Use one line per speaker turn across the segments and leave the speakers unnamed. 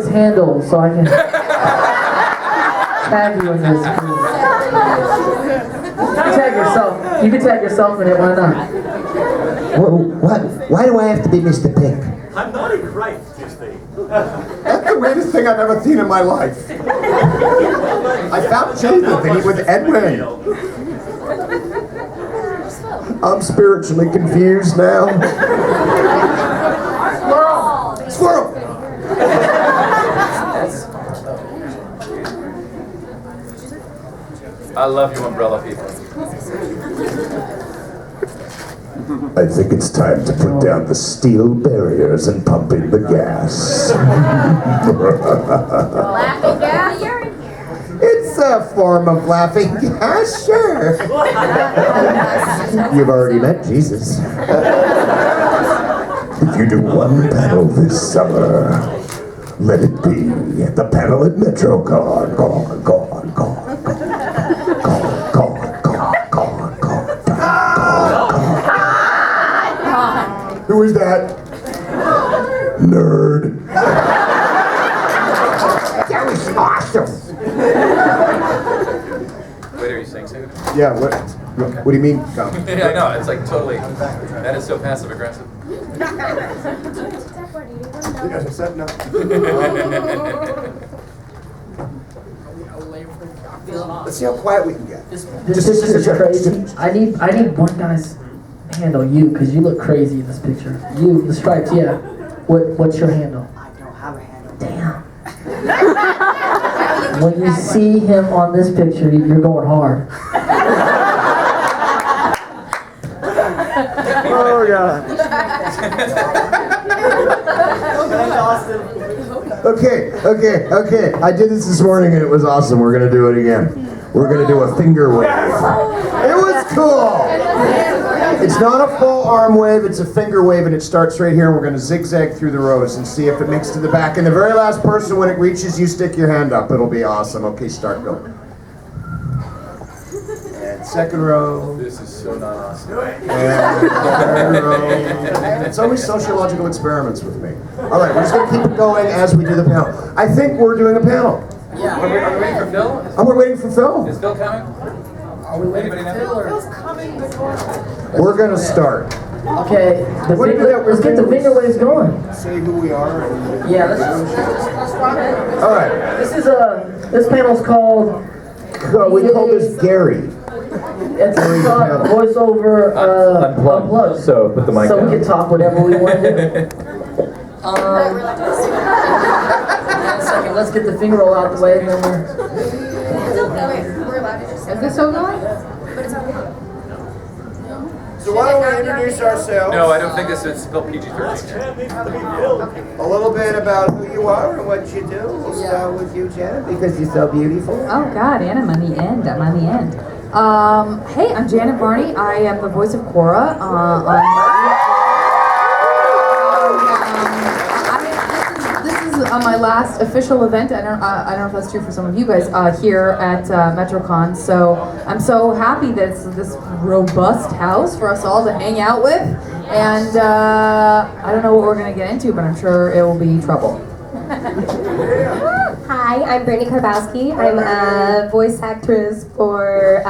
handle so I can tag you in this, please. You can tag yourself in it, why not?
What? Why do I have to be Mr. Pink?
I'm not in Christ, you see.
That's the weirdest thing I've ever seen in my life. I found Jesus and he was Edwin. I'm spiritually confused now. Squirrel!
I love you, umbrella people.
I think it's time to put down the steel barriers and pump in the gas.
Laughing gas? You're in here.
It's a form of laughing gas, sure. You've already met Jesus.
If you do one panel this summer, let it be the panel at Metro. Gone.
Who is that?
Nerd.
That was awesome.
Wait, are you saying something?
Yeah, what do you mean, Tom?
Yeah, I know, it's like totally, that is so passive aggressive.
As I said, no. Let's see how quiet we can get.
This is crazy. I need one guy's handle, you, because you look crazy in this picture. You, the stripes, yeah. What's your handle?
I don't have a handle.
Damn. When you see him on this picture, you're going hard.
Oh, God. Okay. I did this morning and it was awesome. We're gonna do it again. We're gonna do a finger wave. It was cool. It's not a full arm wave, it's a finger wave, and it starts right here, and we're gonna zigzag through the rows and see if it makes to the back. And the very last person, when it reaches, you stick your hand up. It'll be awesome. Okay, start, go. And second row.
This is so not awesome.
And third row. It's always sociological experiments with me. All right, we're just gonna keep it going as we do the panel. I think we're doing a panel.
Yeah. Are we waiting for Phil?
Oh, we're waiting for Phil.
Is Phil coming?
Are we waiting for
Anybody know?
Phil, or?
We're gonna start.
Okay, let's get the finger waves going.
Say who we are.
Yeah, let's
All right.
this panel's called
We call this Gary.
it's called voiceover unplugged.
So put the mic
So
down.
we can talk whatever we want to do. One second, let's get the finger roll out the way and then we're...
Is this so going?
So why don't we introduce ourselves?
No, I don't think this is still PG-13.
A little bit about who you are and what you do. We'll start with you, Janet, because you're so beautiful.
Oh God, and I'm on the end. Hey, I'm Janet Varney. I am the voice of Cora on this is my last official event. I don't know if that's true for some of you guys here at MetroCon. So I'm so happy that it's this robust house for us all to hang out with. And I don't know what we're gonna get into, but I'm sure it will be trouble.
Hi, I'm Brandy Karbowski. I'm a voice actress for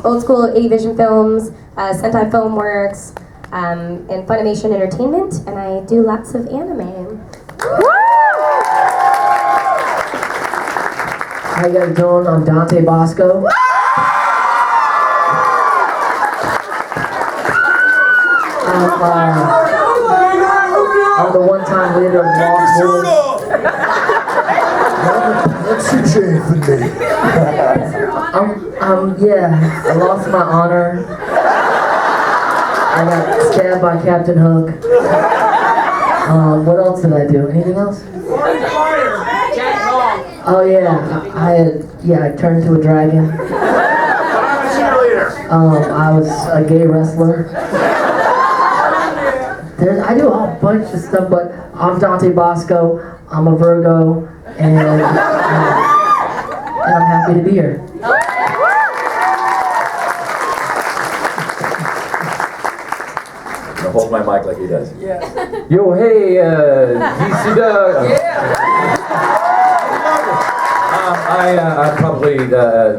old school Avision Films, Sentai Filmworks, and Funimation Entertainment, and I do lots of anime.
How you guys doing? I'm Dante Basco. I'm the one-time leader of Lost Boys.
What's your chain for me?
Yeah, I lost my honor. I got stabbed by Captain Hook. What else did I do? Anything else? Oh yeah, I turned into a dragon. I was a gay wrestler. I do a whole bunch of stuff, but I'm Dante Basco. I'm a Virgo, and I'm happy to be here.
I'll hold my mic like he does. Yeah. Yo, hey, DC Doug. Yeah.
I'm probably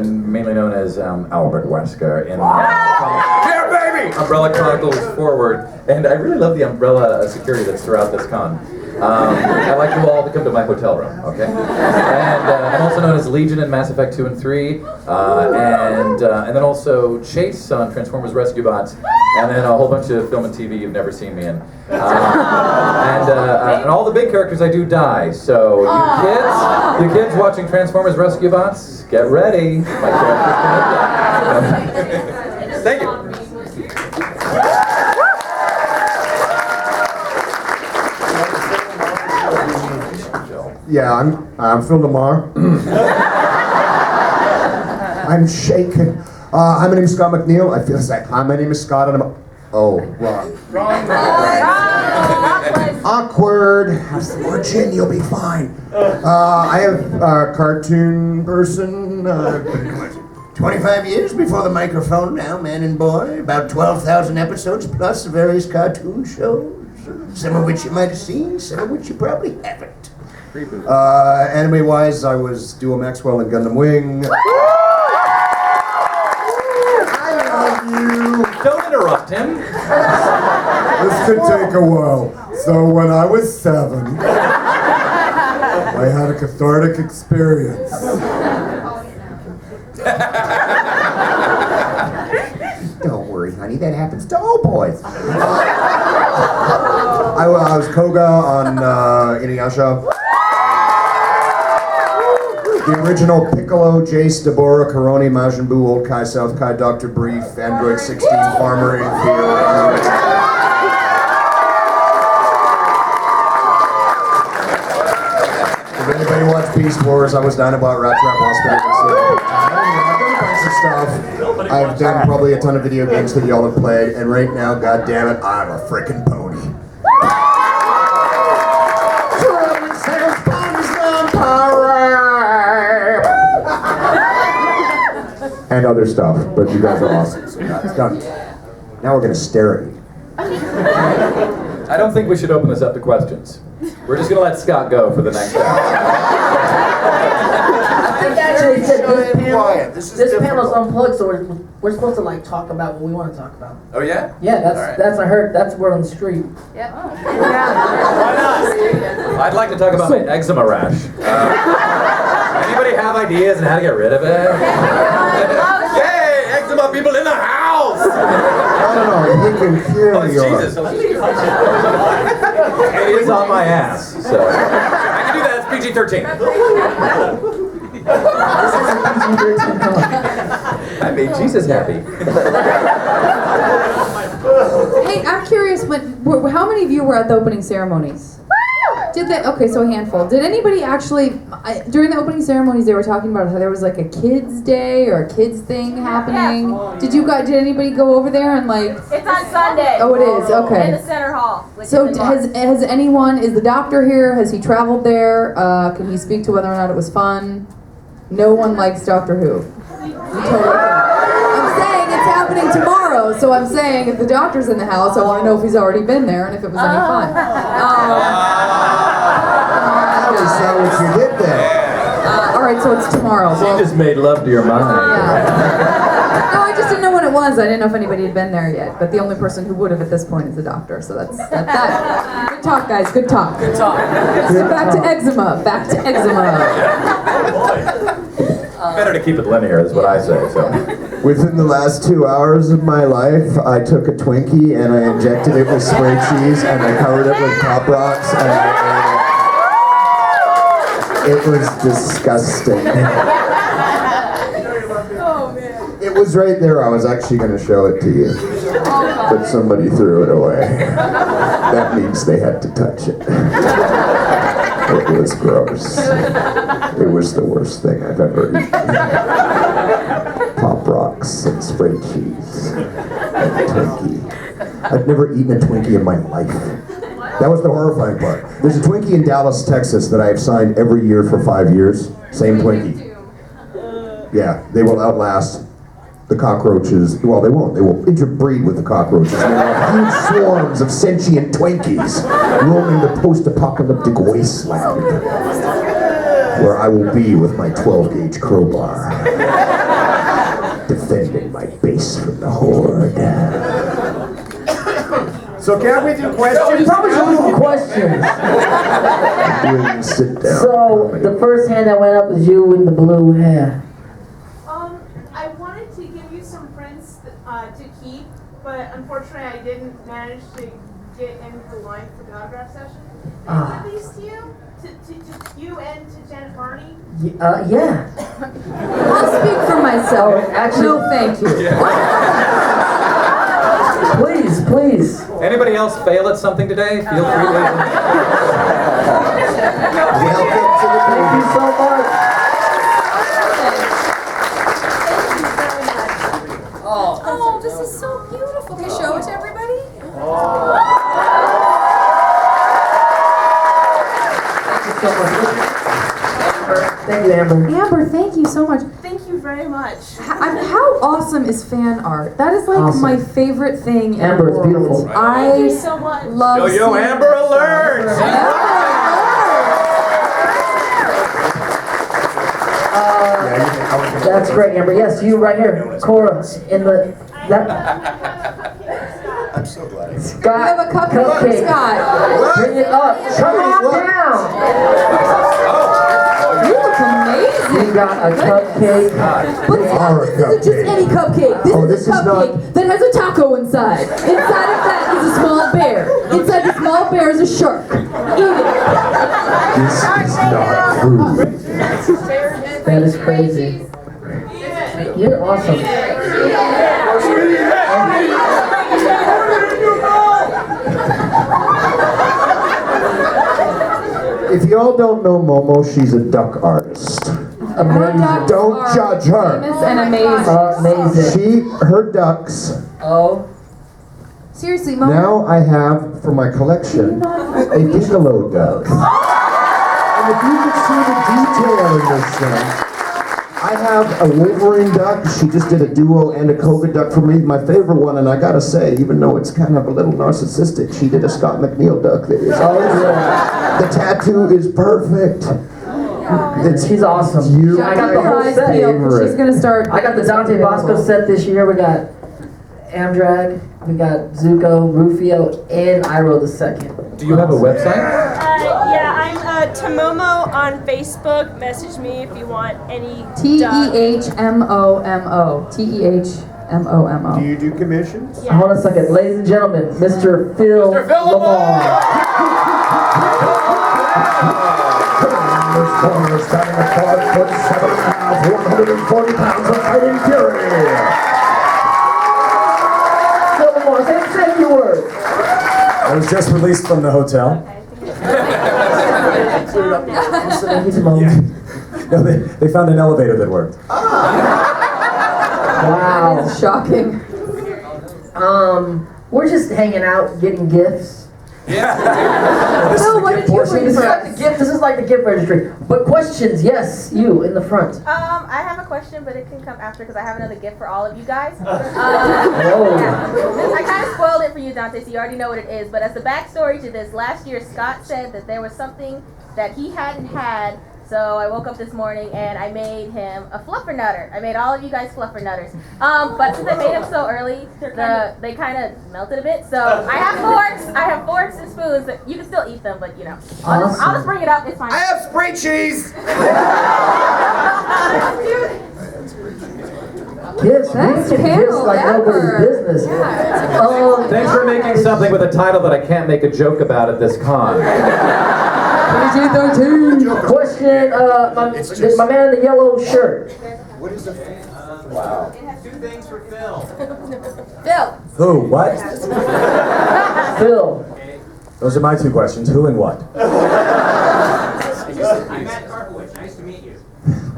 mainly known as Albert Wesker in Yeah, baby! Umbrella Chronicles Forward, and I really love the umbrella security that's throughout this con. I'd like you all to come to my hotel room, okay? And I'm also known as Legion in Mass Effect 2 and 3, and then also Chase on Transformers Rescue Bots, and then a whole bunch of film and TV you've never seen me in. And all the big characters I do die, so you kids watching Transformers Rescue Bots, get ready. My character's gonna die. Thank you.
Yeah, I'm Phil Lamarr. I'm shaking. Hi, my name is Scott McNeil. I feel like, hi, my name is Scott, and I'm. Oh, wrong. Awkward. Have some more gin, you'll be fine. I have a cartoon person. 25 years before the microphone now, man and boy. About 12,000 episodes plus various cartoon shows. Some of which you might have seen, some of which you probably haven't. Anime-wise, I was Duo Maxwell in Gundam Wing. I love you.
Don't interrupt him.
This could take a while. So when I was 7, I had a cathartic experience. Don't worry, honey, that happens to all boys. I was Koga on Inuyasha. The original Piccolo, Jace, Deborah, Karoni, Majin Buu, Old Kai, South Kai, Dr. Brief, Android 16, Farmer, and Fear. If anybody watched Beast Wars, I was Dinobot, Rat Trap, Hospital. I've done a bunch of stuff. I've done probably a ton of video games that y'all have played, and right now, god damn it, I'm a frickin' pony. And other stuff, but you guys are awesome. So it's done. Now we're gonna stare at you.
I don't think we should open this up to questions. We're just gonna let Scott go for the next hour.
Actually,
Quiet. This is
panel's unplugged, so we're supposed to like talk about what we want to talk about.
Oh yeah?
Yeah,
All right.
that's I heard. That's word on the street.
Yeah.
I'd like to talk about my eczema rash. Anybody have ideas on how to get rid of it? Yay! Eczema people in the house!
No, he can hear
Oh,
you.
Jesus. It is on my ass, so I can do that. It's PG-13. I made Jesus happy.
Hey, I'm curious. How many of you were at the opening ceremonies? Did they? Okay, so a handful. Did anybody actually during the opening ceremonies they were talking about how there was like a kids' day or a kids' thing happening? Did anybody go over there and like?
It's on Sunday.
Oh, it is. Okay.
In the center hall.
So has anyone? Is the doctor here? Has he traveled there? Can he speak to whether or not it was fun? No one likes Doctor Who. You totally I'm saying it's happening tomorrow, so I'm saying if the doctor's in the house, I want to know if he's already been there and if it was any fun.
Is that what you did there?
All right, so it's tomorrow.
She just made love to your mind.
Yeah. No, I just didn't know when it was. I didn't know if anybody had been there yet. But the only person who would have at this point is the doctor. So that's that. Good talk, guys. Good talk. Good talk. So back to eczema. Back to eczema.
Better to keep it linear, is what I say. So.
Within the last 2 hours of my life, I took a Twinkie and I injected it with spray cheese and I covered it with Pop Rocks and I ate it. It was disgusting. It was right there. I was actually going to show it to you. But somebody threw it away. That means they had to touch it. It was gross. It was the worst thing I've ever eaten. Pop Rocks and spray cheese and a Twinkie. I've never eaten a Twinkie in my life. That was the horrifying part. There's a Twinkie in Dallas, Texas that I have signed every year for 5 years. Same Twinkie. Yeah, they will outlast the cockroaches. Well, they won't. They will interbreed with the cockroaches. And there are huge swarms of sentient Twinkies roaming the post-apocalyptic wasteland. where I will be with my 12-gauge crowbar, defending my base from the horde.
So can we do questions?
Probably should do questions.
Sit down.
So, the first hand that went up was you with the blue hair.
I wanted to give you some prints to keep, but unfortunately I didn't manage to get in the line for the autograph session. Can I give these to you? To you and to Janet Varney?
Yeah.
I'll speak for myself.
Actually-
no, thank you.
Please, please.
Anybody else fail at something today? Feel free to.
Welcome to the
Thank you so much.
Oh, this is so beautiful. Can you show it to everybody?
So much. Thank you, Amber.
Amber, thank you so much.
Thank you very much.
How awesome is fan art? That is like
Awesome.
my favorite thing in
Amber,
the
it's
world.
beautiful.
I
Thank you so much.
love
Yo,
seeing
Amber
that
Alert!
stuff. Amber Alert!
That's great, Amber. Yes, you right here. Cora, in the... That,
I'm so glad.
You
Scott,
have a cupcake, Scott.
Bring it up. Come on down.
You look amazing.
We got a cupcake.
But
are a
this isn't just
cupcake.
any cupcake. This
Oh,
is
this
a
is
cupcake that has a taco inside. Inside of that is a small bear. Inside the small bear is a shark. Eat it.
This is not food.
That is crazy. You're awesome.
If y'all don't know Momo, she's a duck artist.
Amazing.
Don't
Are
judge her.
Famous and amazing.
Amazing.
Her ducks.
Oh.
Seriously, Mom.
Now I have for my collection a piccolo duck. And if you could see the detail in this thing, I have a Wolverine duck. She just did a duo and a Koga duck for me. My favorite one, and I gotta say, even though it's kind of a little narcissistic, she did a Scott McNeil duck. That is, the tattoo is perfect.
She's awesome.
You
I got the whole
Eyes
set.
peeled, 'cause she's gonna start.
I got the Dante Basco set this year. We got Amdrag, we got Zuko, Rufio, and Iroh the second.
Do you have a website?
Yeah, I'm Tomomo on Facebook. Message me if you want any.
TEHMOMO. TEHMOMO.
Do you do commissions?
Hold on a second. Ladies and gentlemen, Mr. Phil Lamarr.
This corner standing at 5'7.5", 140 pounds of fighting fury.
Phil Lamarr, say a few words.
I was just released from the hotel.
He's a moment.
No, they found an elevator that worked.
Wow.
It's shocking.
We're just hanging out, getting gifts.
Phil, what did you bring
This is
for
like the
us?
gift. This is like the gift registry. But questions, yes, you in the front.
I have a question, but it can come after because I have another gift for all of you guys.
Whoa.
I kind of spoiled it for you, Dante, so you already know what it is. But as the backstory to this, last year Scott said that there was something that he hadn't had. So I woke up this morning and I made him a fluffernutter. I made all of you guys fluffernutters. But since I made them so early, they kind of melted a bit. So I have forks. I have forks and spoons. That you can still eat them, but you know, I'll just bring it up. It's fine.
I have spray cheese!
Gifts,
Best
we get
panel
gifts like
ever.
nobody's business.
Thanks for making something with a title that I can't make a joke about at this con.
PG-13. Question, my man in the yellow shirt.
What is a Wow. Two things for Phil.
Phil.
Who? What?
Phil.
Those are my two questions. Who and what?
I'm Matt Karpowicz. Nice to meet you.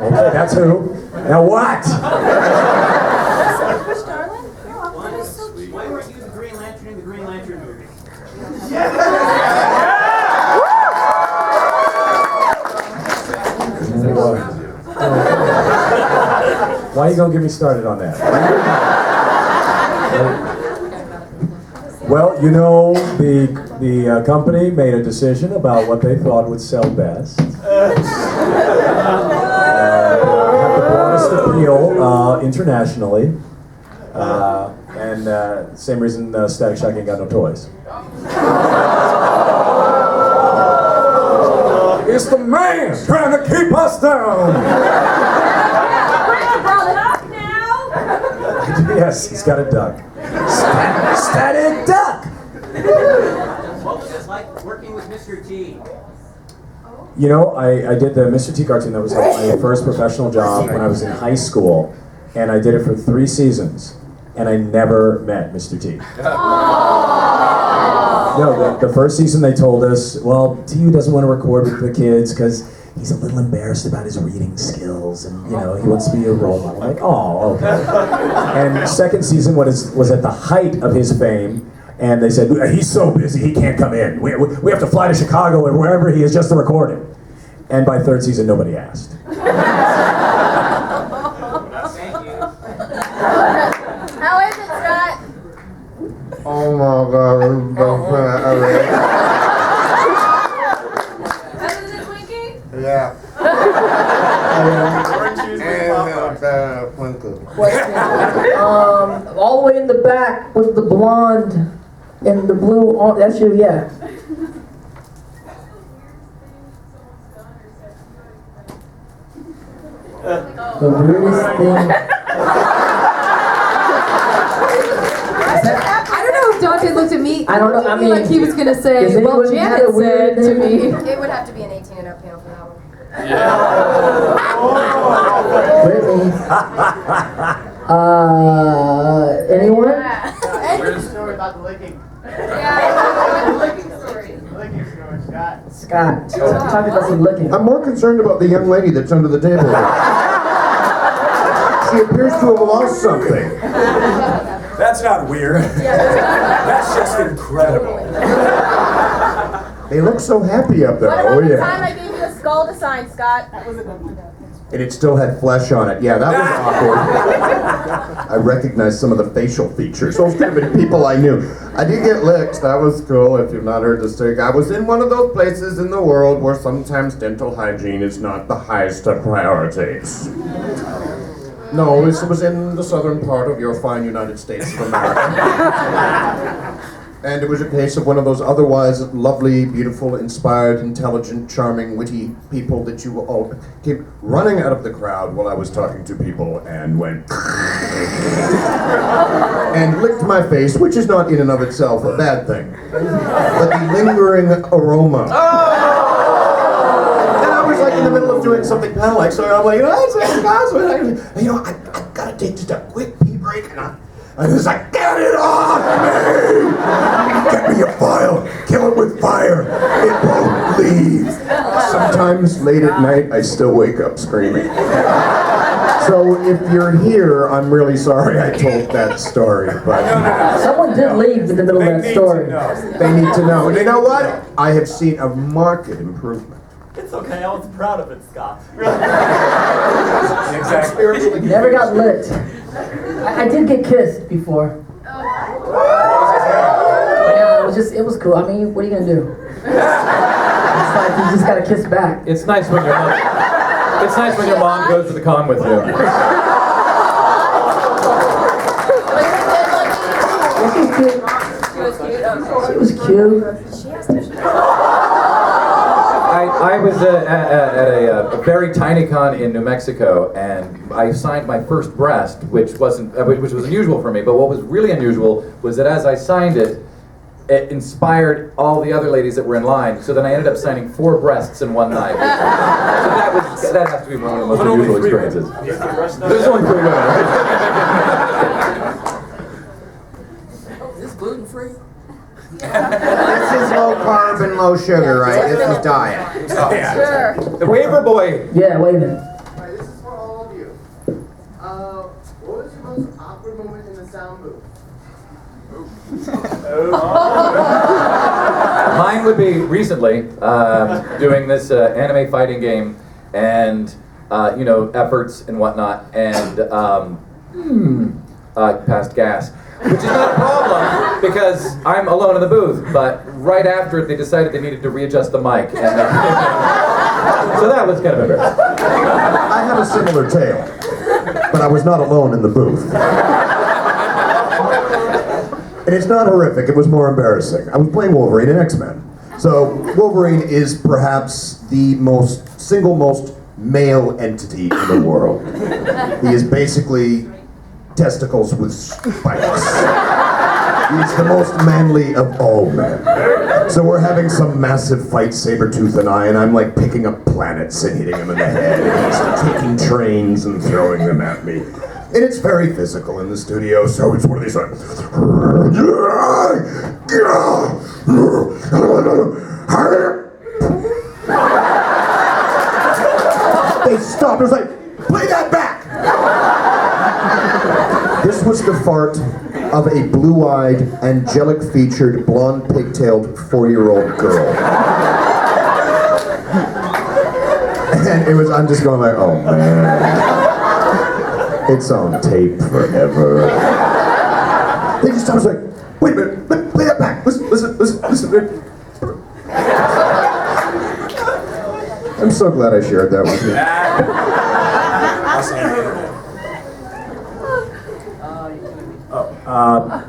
Okay, that's who. Now what?
Why weren't you the Green Lantern in the Green Lantern movie?
Why are you gonna get me started on that? Well, you know, the company made a decision about what they thought would sell best. internationally. And same reason Static Shock ain't got no toys. It's the man trying to keep us down. Yes, he's got a duck. Static duck.
What was it like working with Mr. T?
You know, I did the Mr. T cartoon. That was like my first professional job when I was in high school, and I did it for 3 seasons, and I never met Mr. T. No, the first season they told us, well, T doesn't want to record with the kids because he's a little embarrassed about his reading skills, and he wants to be a role model. I'm like, oh, okay. And second season was at the height of his fame. And they said, he's so busy, he can't come in. We have to fly to Chicago or wherever he is just to record it. And by third season, nobody asked.
How is it, Scott?
Oh my God.
Better than Twinkie?
Yeah.
Question. All the way in the back with the blonde and the blue. That's you, yeah. The weirdest thing.
I don't know if Dante looked at me.
I don't know, I mean,
like he was gonna
does
say, well,
anyone have
Janet
a weird
said to me.
It would have to be an 18 and up panel for that one.
Brittany. Anyone?
Where's the story about the licking? Licking story, Scott.
Scott. Talk about some licking.
I'm more concerned about the young lady that's under the table. She appears to have lost something.
That's not weird. That's just incredible.
They look so happy up there.
What about
Oh
the time
yeah.
I gave you a skull to sign, Scott?
And it still had flesh on it. Yeah, that was awkward. I recognized some of the facial features. Those could have been people I knew. I did get licked. That was cool. If you've not heard the story, I was in one of those places in the world where sometimes dental hygiene is not the highest of priorities. No, this was in the southern part of your fine United States of America. And it was a case of one of those otherwise lovely, beautiful, inspired, intelligent, charming, witty people that you all came running out of the crowd while I was talking to people and went and licked my face, which is not in and of itself a bad thing, but the lingering aroma. And I was like in the middle of doing something panel-like, so I'm like, I gotta take just a quick pee break, and I was like, get it off me! Get me a file, kill it with fire, it won't leave. Sometimes late at night, I still wake up screaming. So if you're here, I'm really sorry I told that story, but...
Someone did leave in the middle of that story.
They need to know. And you know what? I have seen a marked improvement.
It's okay, I was proud of it, Scott.
Exactly.
Never got licked. I did get kissed before. Yeah, it was cool. I mean, what are you gonna do? It's like you just gotta kiss back.
It's nice when your mom. It's nice when your mom goes to the con with you.
She was cute.
I was at a very tiny con in New Mexico, and I signed my first breast, which was unusual for me. But what was really unusual was that as I signed it, it inspired all the other ladies that were in line. So then I ended up signing 4 breasts in one night. So that has to be one of the most unusual experiences. There's only 3 women.
Is this gluten free?
This is low carb and low sugar, right? This is diet.
Sure.
The waiver boy.
Yeah, waving.
Alright, this is for all of you. What was your most awkward moment in the sound booth?
Mine would be recently doing this anime fighting game, and efforts and whatnot, and passed gas, which is not a problem because I'm alone in the booth. But right after it, they decided they needed to readjust the mic, and so that was kind of embarrassing.
I have a similar tale. But I was not alone in the booth. And it's not horrific, it was more embarrassing. I was playing Wolverine in X-Men. So Wolverine is perhaps the single most male entity in the world. He is basically testicles with spikes. He's the most manly of all men. So we're having some massive fight, Sabretooth and I, and I'm like picking up planets and hitting him in the head, and he's taking trains and throwing them at me. And it's very physical in the studio, so it's one of these like... They stopped. It was like, play that back! This was the fart of a blue-eyed, angelic-featured, blonde, pigtailed 4-year-old girl. And it was, I'm just going like, oh man. It's on tape forever. They just, I was like, wait a minute, play that back. Listen. I'm so glad I shared that with you.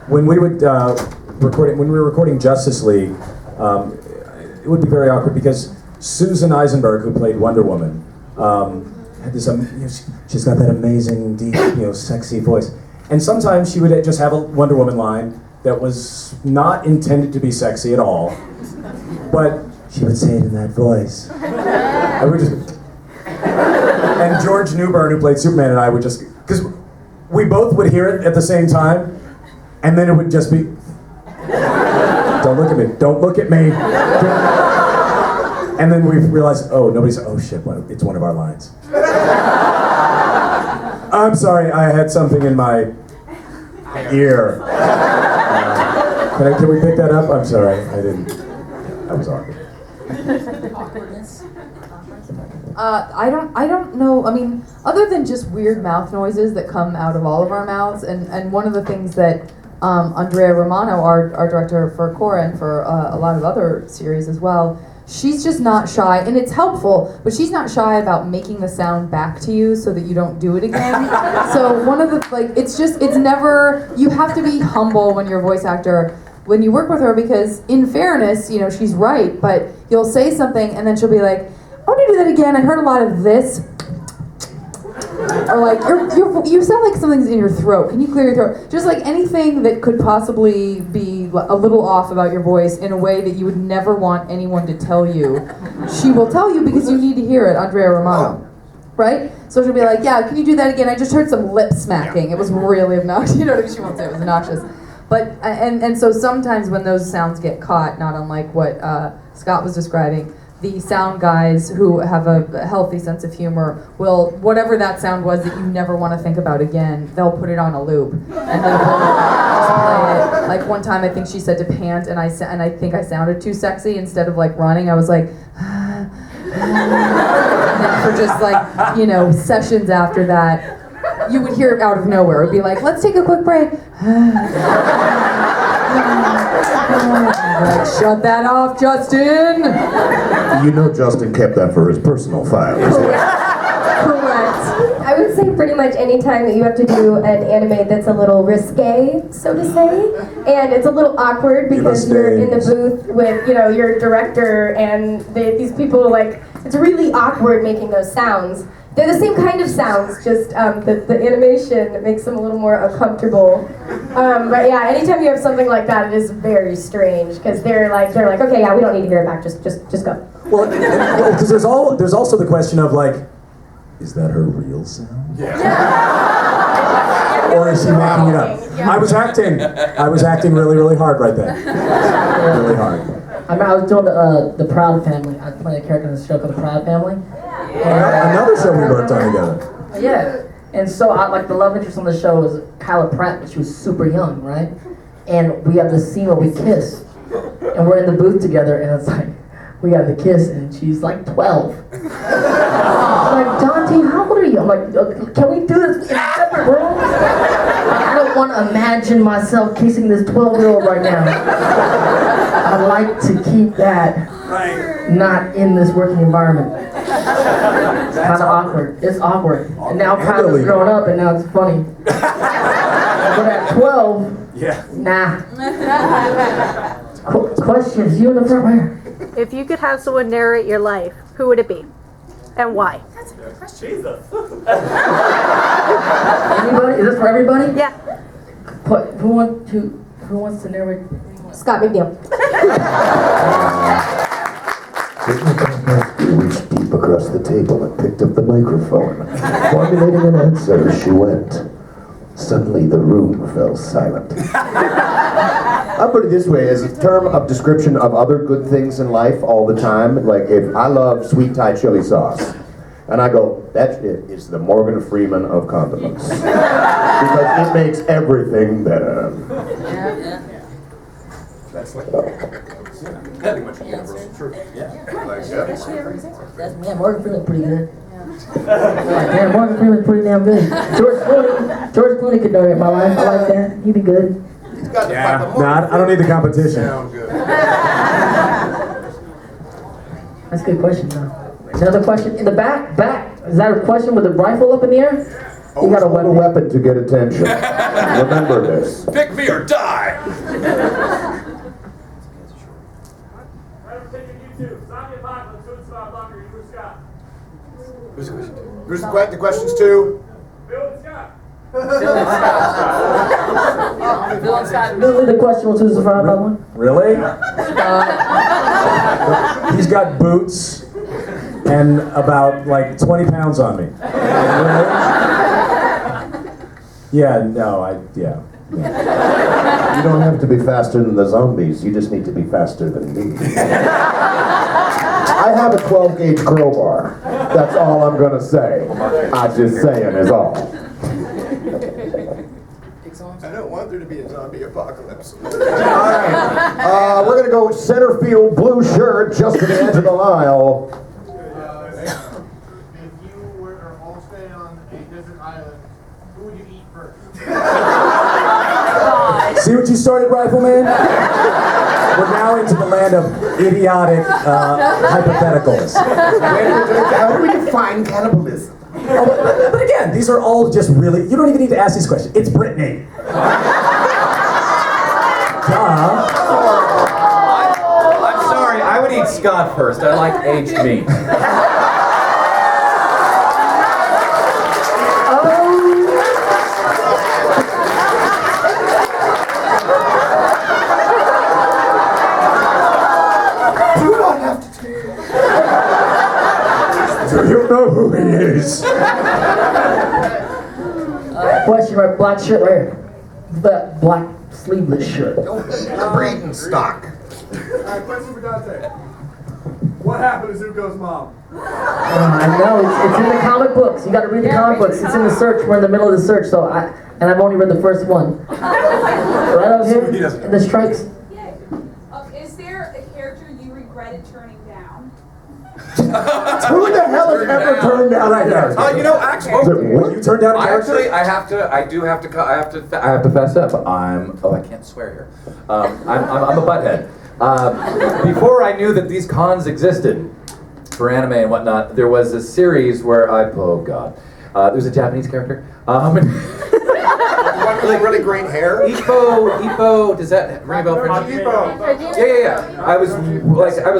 When we were recording Justice League, it would be very awkward because Susan Eisenberg, who played Wonder Woman, had this, she's got that amazing, deep, sexy voice. And sometimes she would just have a Wonder Woman line that was not intended to be sexy at all, but she would say it in that voice. And George Newbern, who played Superman, and I would just, because we both would hear it at the same time, and then it would just be, don't look at me, don't look at me. And then we realized, oh shit, it's one of our lines. I'm sorry, I had something in my ear. Can we pick that up? I'm sorry, I was awkward.
I don't know, I mean, other than just weird mouth noises that come out of all of our mouths, and one of the things that Andrea Romano, our director for Cora and for a lot of other series as well, she's just not shy, and it's helpful, but she's not shy about making the sound back to you so that you don't do it again. So one of the, it's never, you have to be humble when you're a voice actor, when you work with her, because in fairness, she's right, but you'll say something and then she'll be like, I want to do that again, I heard a lot of this. Or you sound like something's in your throat. Can you clear your throat? Just like anything that could possibly be a little off about your voice in a way that you would never want anyone to tell you. She will tell you because you need to hear it, Andrea Romano. Right? So she'll be like, yeah, can you do that again? I just heard some lip smacking. It was really obnoxious. You know what I mean? She won't say it was obnoxious. But, and so sometimes when those sounds get caught, not unlike what Scott was describing, the sound guys who have a healthy sense of humor will, whatever that sound was that you never want to think about again, they'll put it on a loop and they will just play it. Like one time I think she said to pant, and I think I sounded too sexy. Instead of running, I was like, and then for just sessions after that, you would hear it out of nowhere. It would be like, let's take a quick break. Shut that off, Justin!
Justin kept that for his personal files.
Correct. I would say pretty much any time that you have to do an anime that's a little risque, so to say, and it's a little awkward because you're in the booth with, your director, and these people it's really awkward making those sounds. They're the same kind of sounds, just the animation makes them a little more uncomfortable. But yeah, anytime you have something like that, it is very strange because they're like, okay, yeah, we don't need to hear it back, just go.
Well, because there's also the question of is that her real sound? Yeah. Or is she making it up? Yeah. I was acting really, really hard right there. Really hard.
I was doing the Proud Family. I was playing a character in the show called The Proud Family.
Another show we worked on together.
Yeah, and so the love interest on the show was Kyla Pratt, but she was super young, right? And we have this scene where we kiss, and we're in the booth together, and it's we got the kiss, and she's 12. I'm like, Dante, how old are you? I'm like, can we do this in a separate room? I don't want to imagine myself kissing this 12-year-old right now. I like to keep that not in this working environment. kind of awkward. It's awkward. And now Kyler's growing up, and now it's funny. But at 12, nah. Questions? You in the front right?
If you could have someone narrate your life, who would it be? And why?
That's a good question. Jesus.
Anybody? Is this for everybody?
Yeah.
Who wants to narrate?
Scott McNeil.
She reached deep across the table and picked up the microphone. Formulating an answer, she went. Suddenly, the room fell silent.
I'll put it this way, as a term of description of other good things in life all the time, like if I love sweet Thai chili sauce, and I go, that is the Morgan Freeman of condiments. Because it makes everything better.
That's like pretty much a universal truth.
Yeah, Morgan Freeman's pretty good. Yeah, Morgan Freeman's pretty damn good. George Clooney could narrate my life. I like that. He'd be good.
Yeah, no, I don't need the competition.
That's a good question, though. Another question in the back. Is that a question with a rifle up in the air? You got a
weapon to get attention. Remember this.
Pick me or die.
Who's the questions to?
Billy, the question was who's the fire by one?
Really? He's got boots and about like 20 pounds on me. Yeah, no, yeah.
You don't have to be faster than the zombies, you just need to be faster than me. I have a 12-gauge crowbar. That's all I'm gonna say. I'm just saying is all.
I don't want there to be a zombie apocalypse.
Alright, we're gonna go with center field, blue shirt, just to the edge of the aisle.
If you were all staying on a desert island, who would you eat first?
See what you started, Rifleman? We're now into the land of idiotic hypotheticals.
How do we define cannibalism?
Oh, but again, these are all just really, you don't even need to ask these questions. It's Brittany.
I'm sorry, I would eat Scott first. I like aged meat.
Do you know who he is?
Question right, black shirt right here. The black sleeveless shirt.
Breeding stock.
Alright, question for Dante. What happened to Zuko's mom?
I know, it's in the comic books. You gotta read the comic books. It's in the search. We're in the middle of the search, and I've only read the first one. Right over here, in the strikes.
Is there a character you regretted turning down?
Who the hell has ever turned down a character?
You know, actually,
What?
You turned down a character?
actually, I have to fess up. I can't swear here. I'm a butthead. Before I knew that these cons existed for anime and whatnot, there was a series where there was a Japanese character.
Like really great hair?
Ippo, does that ring a bell for you? Yeah. I was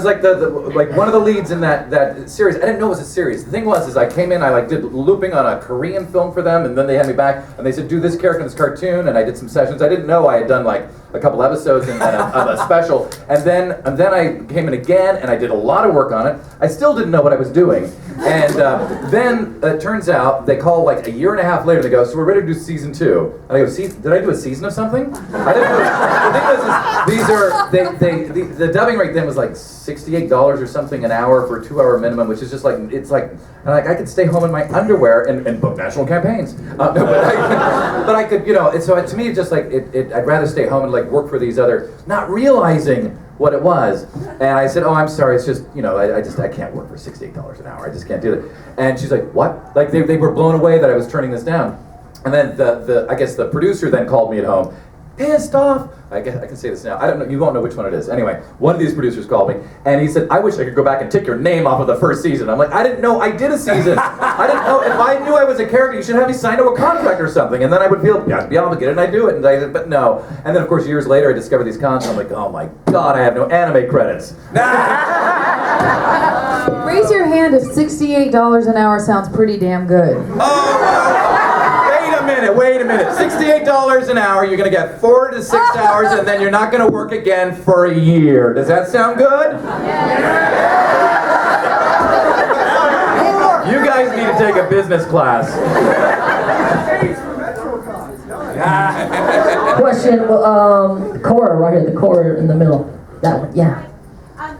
like the one of the leads in that series. I didn't know it was a series. The thing was I came in, I did looping on a Korean film for them, and then they had me back and they said do this character in this cartoon, and I did some sessions. I didn't know I had done like a couple episodes and a special, and then I came in again and I did a lot of work on it. I still didn't know what I was doing, and then it turns out they call like a year and a half later. They go, so we're ready to do season 2. And I go, did I do a season of something? I didn't do it. The dubbing rate then was like $68 or something an hour for a 2-hour minimum, which is just like, I could stay home in my underwear and book national campaigns. But I could, so to me, it's just like, I'd rather stay home and like work for these other, not realizing what it was. And I said, oh, I'm sorry, it's just, I can't work for $68 an hour. I just can't do it. And she's like, what? Like they were blown away that I was turning this down. And then I guess the producer then called me at home. pissed off. I can say this now. I don't know. You won't know which one it is. Anyway, one of these producers called me, and he said, "I wish I could go back and take your name off of the first season." I'm like, "I didn't know I did a season. I didn't know. If I knew I was a character, you should have me sign to a contract or something, and then I would feel I'd be obligated, and I do it." And I said, "But no." And then of course years later, I discovered these cons. And I'm like, "Oh my God, I have no anime credits."
Raise your hand if $68 an hour sounds pretty damn good.
Wait a minute. $68 an hour, you're gonna get 4 to 6 hours, and then you're not gonna work again for a year. Does that sound good? You guys need to take a business class.
Question, Cora, right here, the Cora in the middle. That one, yeah.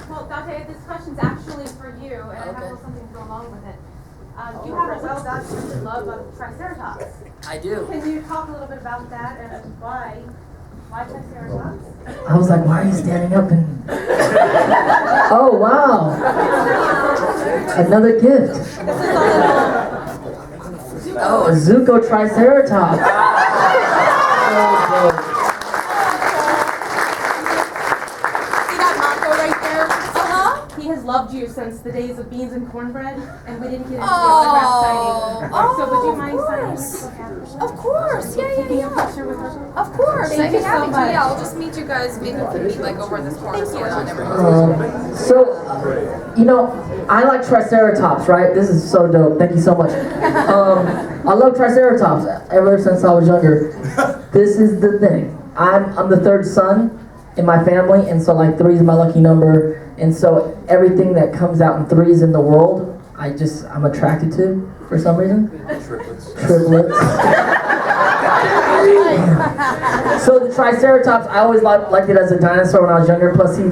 Well, Dante, this question's actually for you, and I have a little something to go along with it. You have a well-documented love of Triceratops.
I do.
Can you talk a little bit about that and why Triceratops?
I was like, why are you standing up and... Oh, wow. Another gift. Oh, a Zuko Triceratops.
He has loved you since the days of beans and cornbread, and we didn't get into the autograph signing. So would you mind signing?
Of course, yeah. Of course,
Thank
I'd be
you so
happy to.
much.
Yeah, I'll just meet you guys. Maybe we can meet like over in this corner store and everything.
I like Triceratops, right? This is so dope. Thank you so much. I love Triceratops ever since I was younger. This is the thing. I'm the third son in my family, and so like 3 is my lucky number, and so everything that comes out in 3s in the world, I'm attracted to for some reason. Triplets. So the Triceratops, I always liked it as a dinosaur when I was younger. Plus he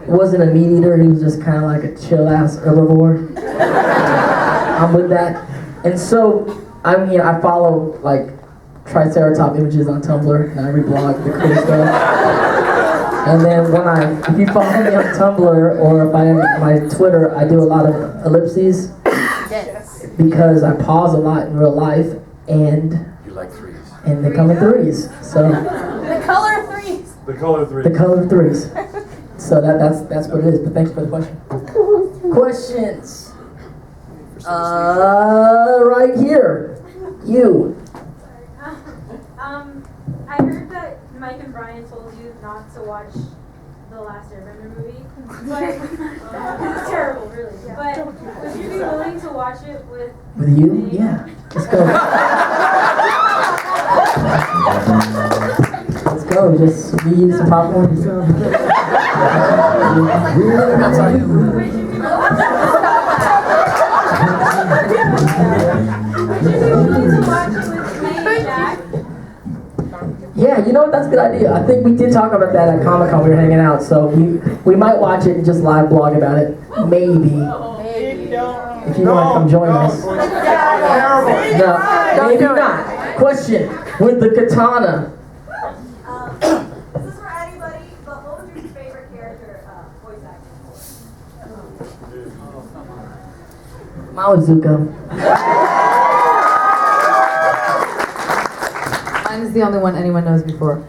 wasn't a meat eater. He was just kind of like a chill ass herbivore. I'm with that. And so I follow like Triceratops images on Tumblr, and I reblog the cool stuff. And then if you follow me on Tumblr or if I am my Twitter, I do a lot of ellipses.
Yes.
Because I pause a lot in real life, and
You like 3s.
And they come in 3s. So
The color of 3s.
The color of 3s.
the color of 3s. So that's what it is. But thanks for the question. Questions? Right here. You.
I heard that Mike and Brian told you not to watch the last Airbender movie. But it's terrible, really. But would you be willing to watch it with
you? Yeah. Let's go. Let's go. Just we eat some popcorn. Yeah, you know what? That's a good idea. I think we did talk about that at Comic-Con. We were hanging out, so we might watch it and just live blog about it. Maybe. If you want to come join us. No, maybe not. Question: with the katana.
This is for anybody, but what was your favorite character voice acting for?
Mine was Zuko.
Mine is the only one anyone knows before.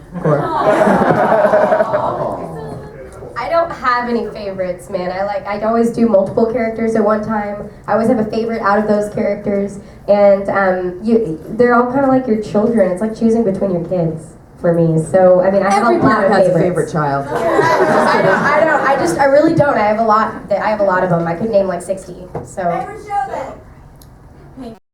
I don't have any favorites, man. I always do multiple characters at one time. I always have a favorite out of those characters, and they're all kind of like your children. It's like choosing between your kids for me. So I have
Every
a lot
parent
of
has
favorites.
a favorite child.
I really don't. I have a lot. I have a lot of them. I could name like 60. So.
Favorite show then?